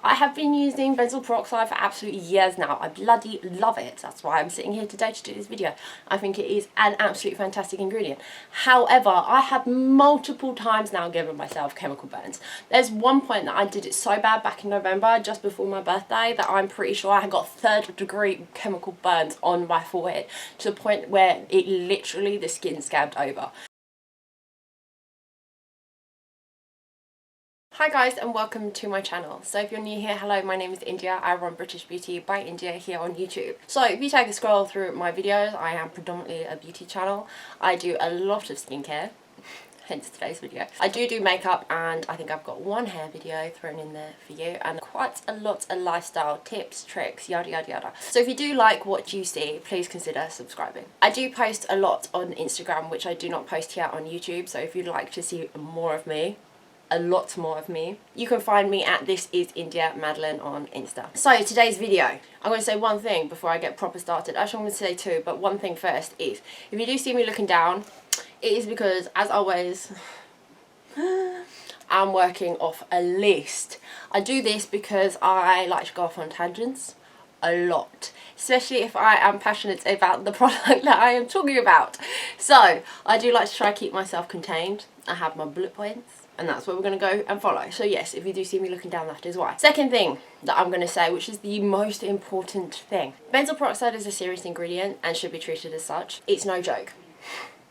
I have been using benzoyl peroxide for absolutely years now. I bloody love it. That's why I'm sitting here today to do this video. I think it is an absolutely fantastic ingredient. However, I have multiple times now given myself chemical burns. There's one point that I did it so bad back in November, just before my birthday, that I'm pretty sure I got 3rd degree chemical burns on my forehead, to the point where it literally, the skin scabbed over. Hi guys, and welcome to my channel. So if you're new here, hello, my name is India. I run British Beauty by India here on YouTube. So if you take a scroll through my videos, I am predominantly a beauty channel. I do a lot of skincare, hence today's video. I do makeup, and I think I've got one hair video thrown in there for you, and quite a lot of lifestyle tips, tricks, yada yada yada. So if you do like what you see, please consider subscribing. I do post a lot on Instagram, which I do not post here on YouTube, so if you'd like to see more of me, a lot more of me, you can find me at This Is India Madeline on Insta. So today's video, I'm going to say one thing before I get proper started. Actually, I'm going to say two, but one thing first is, if you do see me looking down, it is because, as always, I'm working off a list. I do this because I like to go off on tangents a lot, especially if I am passionate about the product that I am talking about. So I do like to try to keep myself contained. I have my bullet points, and that's where we're going to go and follow. So yes, if you do see me looking down, that is why. Second thing that I'm going to say, which is the most important thing. Benzoyl peroxide is a serious ingredient and should be treated as such. It's no joke.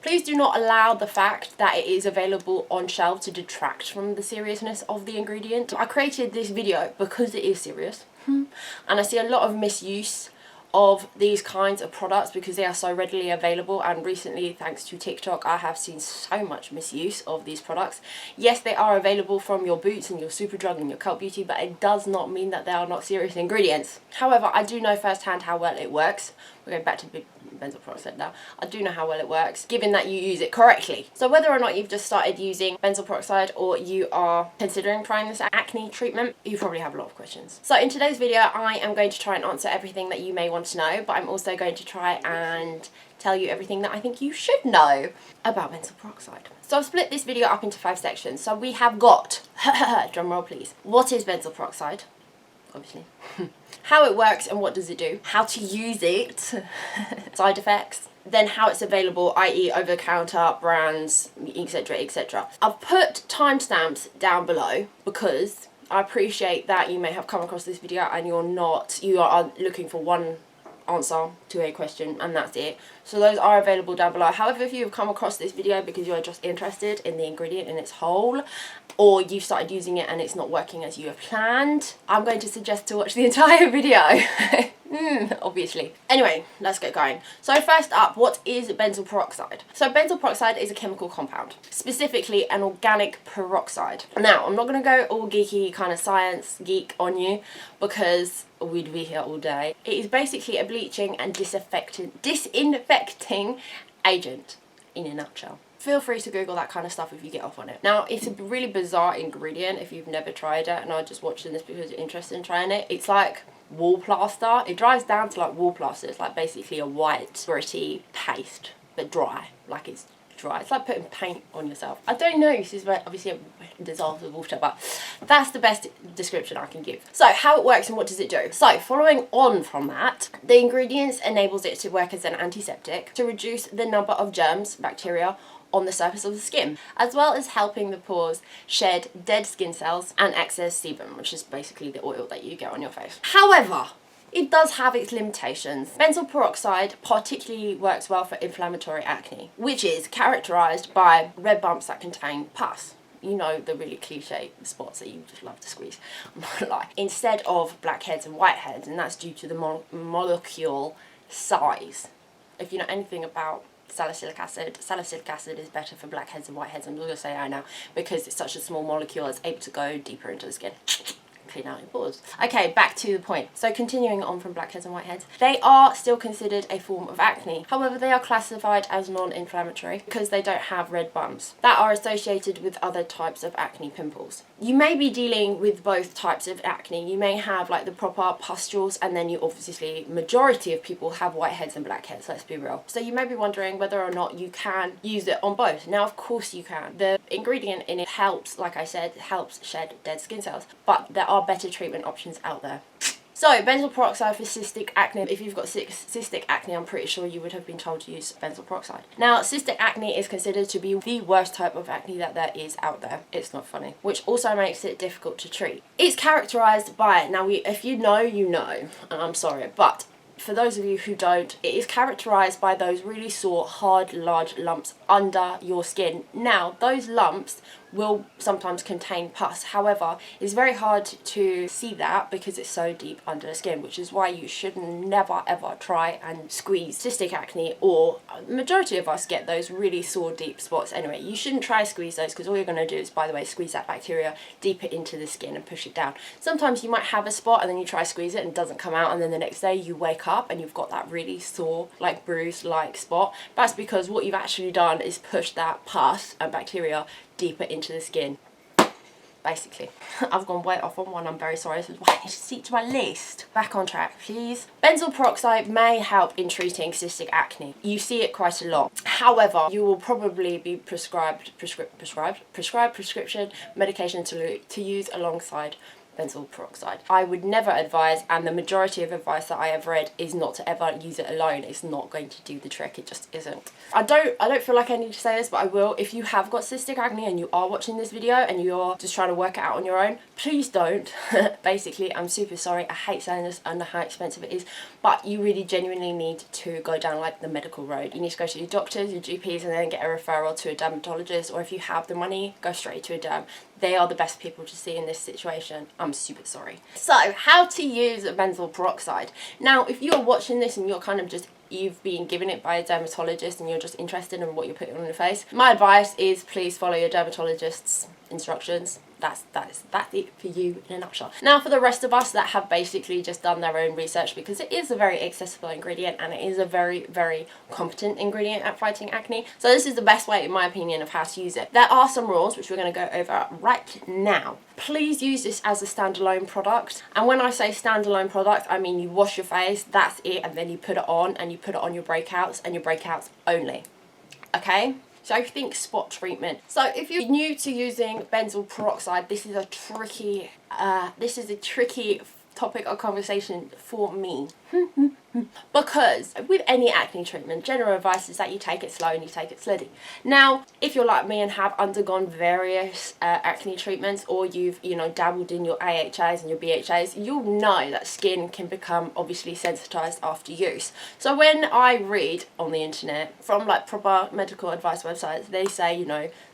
Please do not allow the fact that it is available on shelf to detract from the seriousness of the ingredient. I created this video because it is serious. And I see a lot of misuse of these kinds of products because they are so readily available, and recently, thanks to TikTok, I have seen so much misuse of these products. Yes, they are available from your Boots and your Superdrug and your Cult Beauty, but it does not mean that they are not serious ingredients. However, I do know firsthand how well it works. We're going back to benzoyl peroxide now. I do know how well it works, given that you use it correctly. So whether or not you've just started using benzoyl peroxide or you are considering trying this acne treatment, you probably have a lot of questions. So in today's video, I am going to try and answer everything that you may want to know, but I'm also going to try and tell you everything that I think you should know about benzoyl peroxide. So I've split this video up into 5 sections. So we have got, drum roll please, what is benzoyl peroxide? Obviously. How it works and what does it do, how to use it, side effects, then how it's available, i.e. over-the-counter, brands, etc, etc. I've put timestamps down below because I appreciate that you may have come across this video and you are looking for one answer to a question and that's it. So those are available down below. However, if you've come across this video because you're just interested in the ingredient in its whole, or you've started using it and it's not working as you have planned, I'm going to suggest to watch the entire video. Obviously. Anyway, let's get going. So first up, what is benzoyl peroxide? So benzoyl peroxide is a chemical compound, specifically an organic peroxide. Now, I'm not going to go all geeky kind of science geek on you because we'd be here all day. It is basically a bleaching and disinfecting agent in a nutshell. Feel free to Google that kind of stuff if you get off on it. Now, it's a really bizarre ingredient if you've never tried it, and I'm just watching this because you're interested in trying it. It's like wall plaster. It dries down to like wall plaster. It's like basically a white, gritty paste, but dry. Like it's dry. It's like putting paint on yourself. I don't know, this is where obviously it dissolves with water, but that's the best description I can give. So how it works and what does it do? So following on from that, the ingredients enables it to work as an antiseptic to reduce the number of germs, bacteria, on the surface of the skin, as well as helping the pores shed dead skin cells and excess sebum, which is basically the oil that you get on your face. However, it does have its limitations. Benzoyl peroxide particularly works well for inflammatory acne, which is characterized by red bumps that contain pus. You know, the really cliche spots that you just love to squeeze, I'm not gonna lie. Instead of blackheads and whiteheads, and that's due to the molecule size. If you know anything about salicylic acid is better for blackheads and whiteheads. I'm just going to say I know because it's such a small molecule, it's able to go deeper into the skin. Clean out your pores. Okay, back to the point. So continuing on from blackheads and whiteheads, they are still considered a form of acne. However, they are classified as non-inflammatory because they don't have red bumps that are associated with other types of acne pimples. You may be dealing with both types of acne. You may have like the proper pustules, and then you obviously, majority of people have whiteheads and blackheads, let's be real. So you may be wondering whether or not you can use it on both. Now, of course you can. The ingredient in it helps, like I said, helps shed dead skin cells, but there are better treatment options out there. So, benzoyl peroxide for cystic acne. If you've got cystic acne, I'm pretty sure you would have been told to use benzoyl peroxide. Now, cystic acne is considered to be the worst type of acne that there is out there. It's not funny. Which also makes it difficult to treat. It's characterised by, now if you know, you know, and I'm sorry, but for those of you who don't, it is characterised by those really sore, hard, large lumps under your skin. Now, those lumps will sometimes contain pus. However, it's very hard to see that because it's so deep under the skin, which is why you should never ever try and squeeze cystic acne, or the majority of us get those really sore deep spots anyway. You shouldn't try to squeeze those because all you're going to do is, by the way, squeeze that bacteria deeper into the skin and push it down. Sometimes you might have a spot and then you try to squeeze it and it doesn't come out, and then the next day you wake up and you've got that really sore, like bruise like spot. That's because what you've actually done is push that pus and bacteria deeper into the skin. Basically, I've gone way off on one, I'm very sorry. This is why I need to stick to my list. Back on track, please. Benzoyl peroxide may help in treating cystic acne. You see it quite a lot. However, you will probably be prescribed prescription medication to use alongside benzoyl peroxide. I would never advise, and the majority of advice that I have read is not to ever use it alone. It's not going to do the trick. It just isn't. I don't feel like I need to say this, but I will. If you have got cystic acne and you are watching this video and you're just trying to work it out on your own, please don't. Basically, I'm super sorry. I hate saying this. I know how expensive it is, but you really genuinely need to go down like the medical road. You need to go to your doctors, your GPs, and then get a referral to a dermatologist, or if you have the money, go straight to a derm. They are the best people to see in this situation. I'm super sorry. So, how to use benzoyl peroxide. Now, if you're watching this and you're kind of just, you've been given it by a dermatologist and you're just interested in what you're putting on your face, my advice is please follow your dermatologist's instructions. That's it for you in a nutshell. Now, for the rest of us that have basically just done their own research, because it is a very accessible ingredient and it is a very, very competent ingredient at fighting acne. So this is the best way, in my opinion, of how to use it. There are some rules which we're going to go over right now. Please use this as a standalone product. And when I say standalone product, I mean you wash your face, that's it, and then you put it on, and you put it on your breakouts and your breakouts only. Okay? So think spot treatment. So if you're new to using benzoyl peroxide, this is a tricky topic of conversation for me. Because with any acne treatment, general advice is that you take it slow and you take it steady. Now, if you're like me and have undergone various acne treatments, or you've, dabbled in your AHAs and your BHAs, you'll know that skin can become obviously sensitized after use. So when I read on the internet from like proper medical advice websites, they say,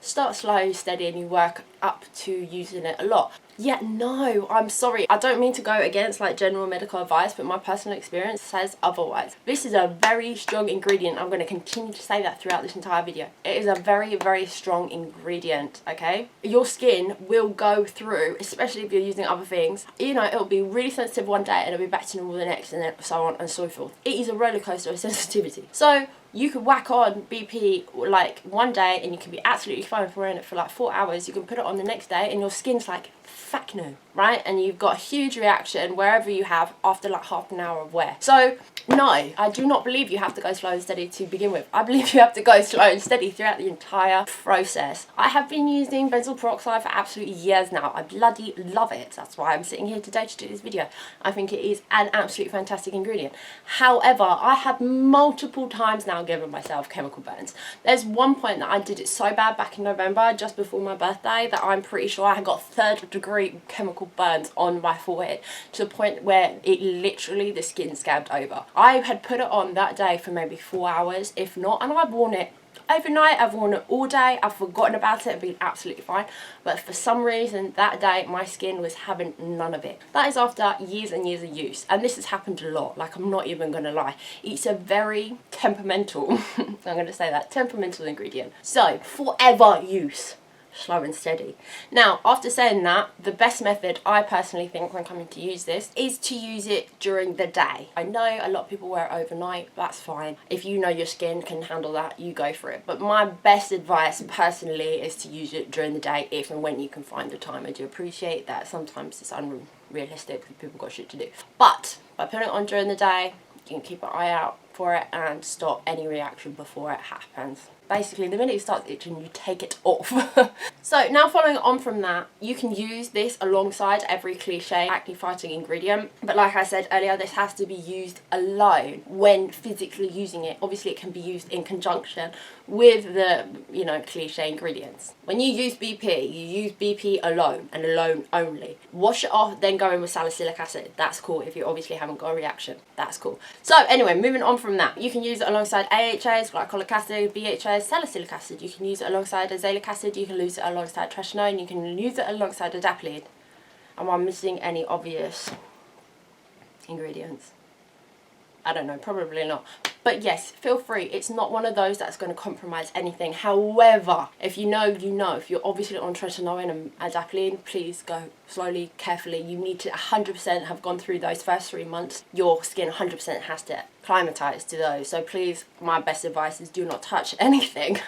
start slow, steady, and you work up to using it a lot. Yeah, no, I'm sorry. I don't mean to go against like general medical advice, but my personal experience says otherwise. This is a very strong ingredient. I'm going to continue to say that throughout this entire video. It is a very, very strong ingredient, okay? Your skin will go through, especially if you're using other things, it'll be really sensitive one day and it'll be back to normal the next, and then so on and so forth. It is a roller coaster of sensitivity. So you could whack on BP like one day and you can be absolutely fine for wearing it for like 4 hours. You can put it on the next day and your skin's like, fuck no, right? And you've got a huge reaction wherever you have after like half an hour of wear. So no, I do not believe you have to go slow and steady to begin with. I believe you have to go slow and steady throughout the entire process. I have been using benzoyl peroxide for absolutely years now. I bloody love it. That's why I'm sitting here today to do this video. I think it is an absolute fantastic ingredient. However, I have multiple times now given myself chemical burns. There's one point that I did it so bad back in November, just before my birthday, that I'm pretty sure I had got 3rd degree chemical burns on my forehead, to the point where it literally, the skin scabbed over. I had put it on that day for maybe 4 hours, if not, and I've worn it overnight, I've worn it all day, I've forgotten about it and been absolutely fine. But for some reason, that day, my skin was having none of it. That is after years and years of use. And this has happened a lot, like I'm not even going to lie. It's a very temperamental, I'm going to say that, temperamental ingredient. So, forever use. Slow and steady. Now, after saying that, the best method I personally think when coming to use this is to use it during the day. I know a lot of people wear it overnight, that's fine. If you know your skin can handle that, you go for it. But my best advice personally is to use it during the day if and when you can find the time. I do appreciate that sometimes it's unrealistic because people got shit to do. But by putting it on during the day, you can keep an eye out for it and stop any reaction before it happens. basically the minute it starts itching, you take it off. So now following on from that, you can use this alongside every cliche acne fighting ingredient, but like I said earlier, this has to be used alone when physically using it. Obviously it can be used in conjunction with the, you know, cliche ingredients. When you use BP, you use BP alone and alone only. Wash it off, then go in with salicylic acid. That's cool if you obviously haven't got a reaction. That's cool. So anyway, moving on from that, you can use it alongside AHAs, glycolic acid, BHAs, salicylic acid. You can use it alongside azelaic acid. You can use it alongside tretinoin. You can use it alongside adapalene. Am I missing any obvious ingredients? I don't know, probably not. But yes, feel free. It's not one of those that's going to compromise anything. However, if you know, you know. If you're obviously on tretinoin and adapalene, please go slowly, carefully. You need to 100% have gone through those first 3 months. Your skin 100% has to acclimatise to those. So please, my best advice is do not touch anything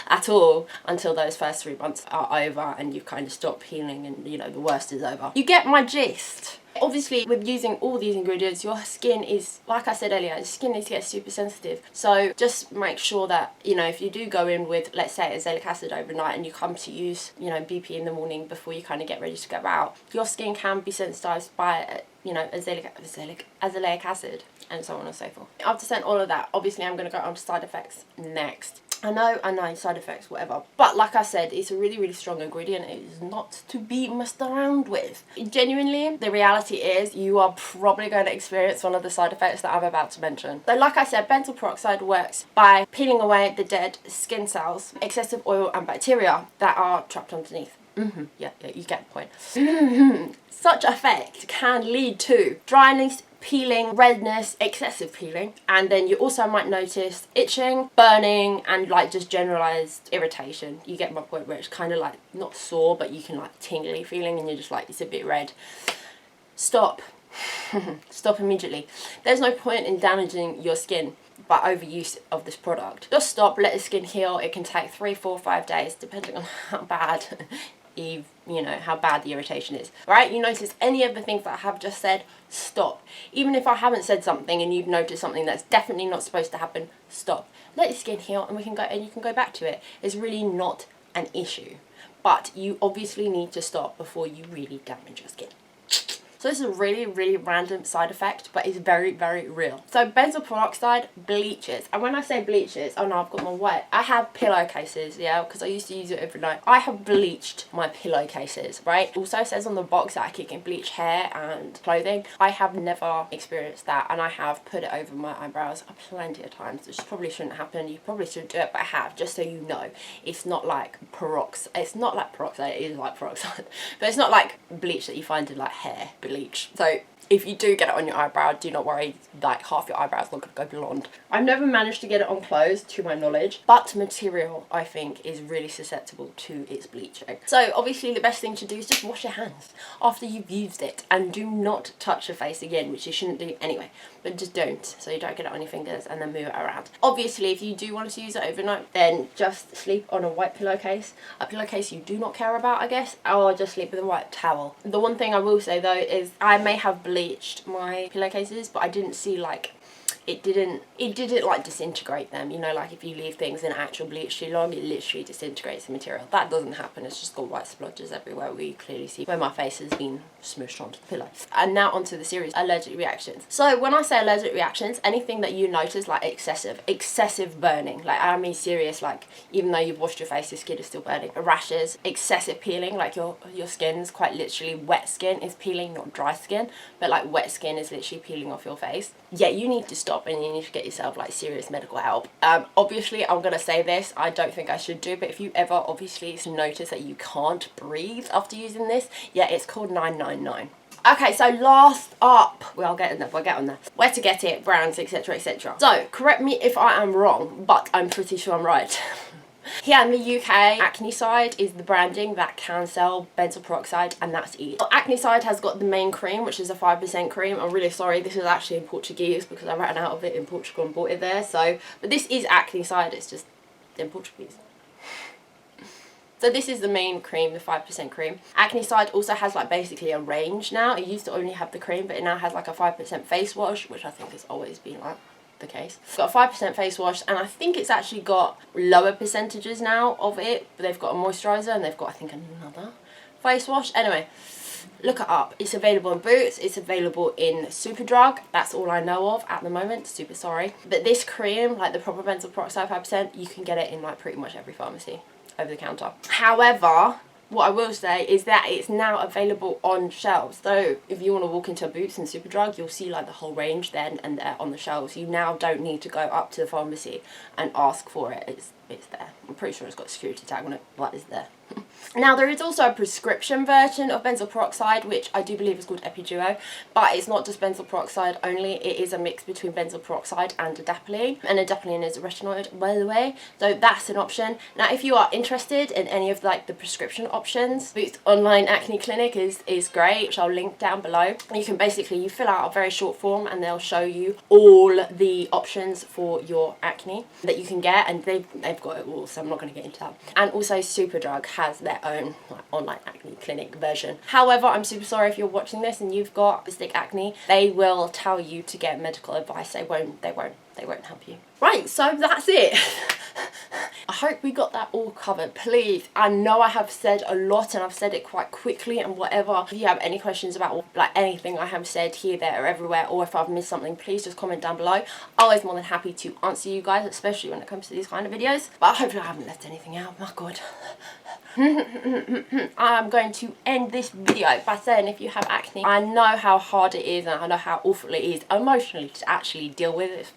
at all until those first 3 months are over and you've kind of stopped healing and, you know, the worst is over. You get my gist. Obviously, with using all these ingredients, your skin is, like I said earlier, your skin needs to get super sensitive. So just make sure that, you know, if you do go in with, let's say, azelaic acid overnight and you come to use, you know, BP in the morning before you kind of get ready to go out, your skin can be sensitized by, you know, azelaic acid and so on and so forth. After saying all of that, obviously I'm going to go on to side effects next. I know, side effects, whatever. But like I said, it's a really, really strong ingredient. It is not to be messed around with. Genuinely, the reality is you are probably going to experience one of the side effects that I'm about to mention. So like I said, benzoyl peroxide works by peeling away the dead skin cells, excessive oil and bacteria that are trapped underneath. Yeah, you get the point. Such effect can lead to dryness, peeling, redness, excessive peeling, and then you also might notice itching, burning, and like just generalized irritation. You get my point, where it's kind of like not sore, but you can like tingly feeling and you're just like, it's a bit red. Stop. Stop immediately. There's no point in damaging your skin by overuse of this product. Just stop, let the skin heal. It can take 3, 4, 5 days depending on how bad how bad the irritation is, right? You notice any of the things that I have just said, stop. Even if I haven't said something and you've noticed something that's definitely not supposed to happen, stop. Let the skin heal and you can go back to it. It's really not an issue, but you obviously need to stop before you really damage your skin. So this is a really, really random side effect, but it's very, very real. So benzoyl peroxide bleaches. And when I say bleaches, oh no, I've got my white. I have pillowcases, yeah, because I used to use it every night. I have bleached my pillowcases, right? It also says on the box that it can bleach hair and clothing. I have never experienced that, and I have put it over my eyebrows plenty of times, which probably shouldn't happen. You probably shouldn't do it, but I have, just so you know. It's not like peroxide. It's not like peroxide. It is like peroxide, but it's not like bleach that you find in like hair bleach. So if you do get it on your eyebrow, do not worry, like half your eyebrow is not going to go blonde. I've never managed to get it on clothes, to my knowledge, but material, I think, is really susceptible to its bleaching. So obviously the best thing to do is just wash your hands after you've used it, and do not touch your face again, which you shouldn't do anyway, but just don't, so you don't get it on your fingers and then move it around. Obviously, if you do want to use it overnight, then just sleep on a white pillowcase, a pillowcase you do not care about, I guess, or just sleep with a white towel. The one thing I will say though is I may have bleached my pillowcases, but I didn't see like it didn't like disintegrate them, you know, like if you leave things in actual bleach too long, it literally disintegrates the material. That doesn't happen. It's just got white splodges everywhere where you clearly see where my face has been smooshed onto the pillow. And now onto the series, allergic reactions. So when I say allergic reactions, anything that you notice like excessive burning, like I mean serious, like even though you've washed your face, your skin is still burning. Rashes, excessive peeling, like your skin's quite literally wet skin is peeling, not dry skin, but like wet skin is literally peeling off your face. Yeah, you need to stop and you need to get yourself like serious medical help. Obviously I'm gonna say this, I don't think I should do, but if you ever obviously notice that you can't breathe after using this, yeah, it's called 999. Okay, so last up, we'll get on there. Where to get it, brands, etc, etc. So correct me if I am wrong, but I'm pretty sure I'm right. Here in the UK, Acnecide is the branding that can sell benzoyl peroxide, and that's it. Acnecide has got the main cream, which is a 5% cream. I'm really sorry, this is actually in Portuguese because I ran out of it in Portugal and bought it there. So, but this is Acnecide, it's just in Portuguese. So this is the main cream, the 5% cream. Acnecide also has like basically a range now. It used to only have the cream, but it now has like a 5% face wash, which I think has always been like the case. It's got a 5% face wash, and I think it's actually got lower percentages now of it, but they've got a moisturiser and they've got, I think, another face wash. Anyway, look it up. It's available in Boots, it's available in Superdrug. That's all I know of at the moment, super sorry. But this cream, like the proper benzoyl peroxide 5%, you can get it in like pretty much every pharmacy over the counter. However, what I will say is that it's now available on shelves. So if you want to walk into Boots and Superdrug, you'll see like the whole range then and there on the shelves. You now don't need to go up to the pharmacy and ask for it. It's there. I'm pretty sure it's got a security tag on it, but it's there. Now there is also a prescription version of benzoyl peroxide, which I do believe is called Epiduo, but it's not just benzoyl peroxide only. It is a mix between benzoyl peroxide and adapalene, and adapalene is a retinoid, by the way, so that's an option. Now if you are interested in any of like the prescription options, Boots online acne clinic is great, which I'll link down below. You can basically, you fill out a very short form and they'll show you all the options for your acne that you can get, and they've got it all, so I'm not going to get into that. And also Superdrug has their own like, online acne clinic version. However, I'm super sorry if you're watching this and you've got cystic acne. They will tell you to get medical advice. They won't help you. Right, so that's it. I hope we got that all covered. Please, I know I have said a lot and I've said it quite quickly and whatever. If you have any questions about like anything I have said here, there or everywhere, or if I've missed something, please just comment down below. Always more than happy to answer you guys, especially when it comes to these kind of videos. But hopefully I haven't left anything out. My god. I'm going to end this video by saying, if you have acne, I know how hard it is and I know how awful it is emotionally to actually deal with it.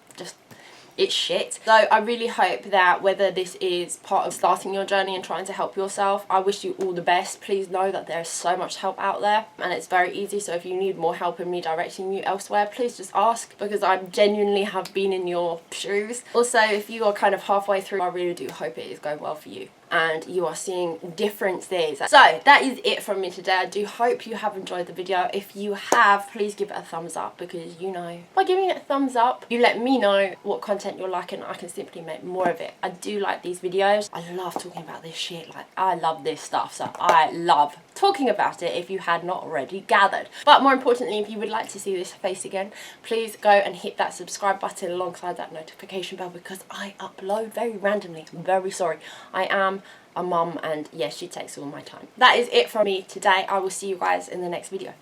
It's shit. So I really hope that whether this is part of starting your journey and trying to help yourself, I wish you all the best. Please know that there is so much help out there and it's very easy. So if you need more help in me directing you elsewhere, please just ask, because I genuinely have been in your shoes. Also, if you are kind of halfway through, I really do hope it is going well for you and you are seeing differences. So that is it from me today. I do hope you have enjoyed the video. If you have, please give it a thumbs up, because you know, by giving it a thumbs up, you let me know what content you're liking. I can simply make more of it. I do like these videos. I love talking about this shit. Like, I love this stuff, so I love talking about it, if you had not already gathered. But more importantly, if you would like to see this face again, please go and hit that subscribe button alongside that notification bell, because I upload very randomly. I'm very sorry. I am a mum and yes, she takes all my time. That is it from me today. I will see you guys in the next video.